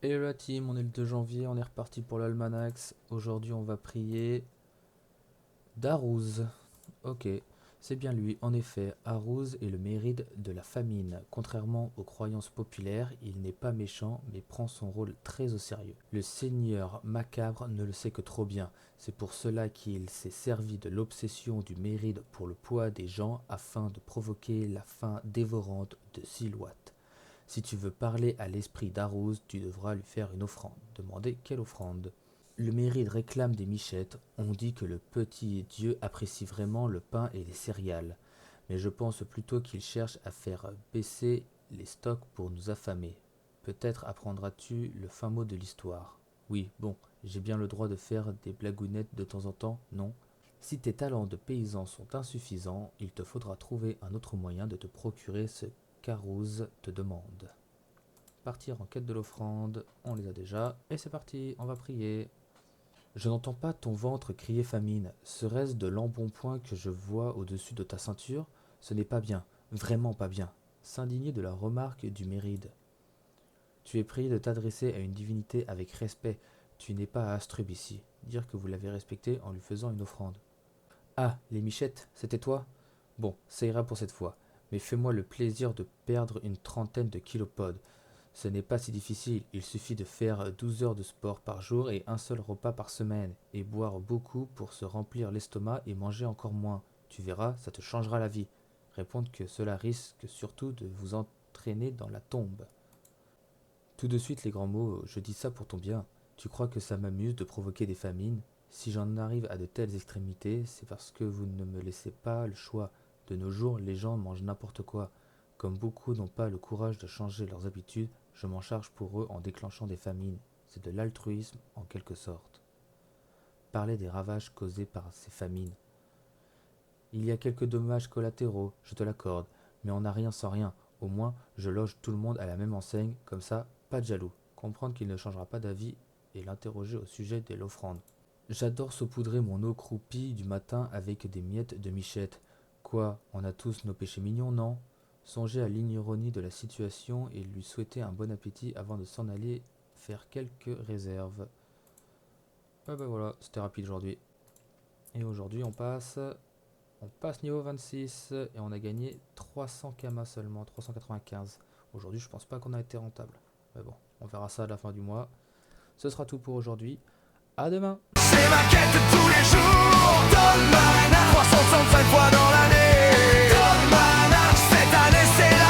Hello la team, on est le 2 janvier, on est reparti pour l'Almanax. Aujourd'hui on va prier Darouz. Ok, c'est bien lui. En effet, Harouz est le méride de la famine. Contrairement aux croyances populaires, il n'est pas méchant mais prend son rôle très au sérieux. Le seigneur macabre ne le sait que trop bien. C'est pour cela qu'il s'est servi de l'obsession du méride pour le poids des gens afin de provoquer la faim dévorante de Silhouette. Si tu veux parler à l'esprit d'Arouz, tu devras lui faire une offrande. Demandez quelle offrande. Le méride réclame des michettes. On dit que le petit dieu apprécie vraiment le pain et les céréales. Mais je pense plutôt qu'il cherche à faire baisser les stocks pour nous affamer. Peut-être apprendras-tu le fin mot de l'histoire. Oui, bon, j'ai bien le droit de faire des blagounettes de temps en temps, non? Si tes talents de paysan sont insuffisants, il te faudra trouver un autre moyen de te procurer ce qu'Arouz te demande. Partir en quête de l'offrande, on les a déjà, et c'est parti, on va prier. Je n'entends pas ton ventre crier famine. Serait-ce de l'embonpoint que je vois au-dessus de ta ceinture? Ce n'est pas bien, vraiment pas bien. S'indigner de la remarque du méride. Tu es prié de t'adresser à une divinité avec respect. Tu n'es pas à Astrub ici. Dire que vous l'avez respecté en lui faisant une offrande. Ah, les michettes, c'était toi? Bon, ça ira pour cette fois. Mais fais-moi le plaisir de perdre une trentaine de kilopodes. Ce n'est pas si difficile, il suffit de faire 12 heures de sport par jour et un seul repas par semaine, et boire beaucoup pour se remplir l'estomac et manger encore moins. Tu verras, ça te changera la vie. Répondre que cela risque surtout de vous entraîner dans la tombe. Tout de suite les grands mots, je dis ça pour ton bien. Tu crois que ça m'amuse de provoquer des famines? Si j'en arrive à de telles extrémités, c'est parce que vous ne me laissez pas le choix. De nos jours, les gens mangent n'importe quoi. Comme beaucoup n'ont pas le courage de changer leurs habitudes, je m'en charge pour eux en déclenchant des famines. C'est de l'altruisme en quelque sorte. Parler des ravages causés par ces famines. Il y a quelques dommages collatéraux, je te l'accorde, mais on n'a rien sans rien. Au moins, je loge tout le monde à la même enseigne, comme ça, pas de jaloux. Comprendre qu'il ne changera pas d'avis et l'interroger au sujet de l'offrande. J'adore saupoudrer mon eau croupie du matin avec des miettes de michette. Quoi, on a tous nos péchés mignons, non? Songer à l'ironie de la situation et lui souhaiter un bon appétit avant de s'en aller faire quelques réserves. Ah bah voilà, c'était rapide aujourd'hui. Et aujourd'hui on passe niveau 26 et on a gagné 300 kamas seulement, 395. Aujourd'hui je pense pas qu'on a été rentable. Mais bon, on verra ça à la fin du mois. Ce sera tout pour aujourd'hui. À demain. C'est ma quête de tous les jours. Dolmana, 365 fois dans l'année. Dolmana, cette année c'est la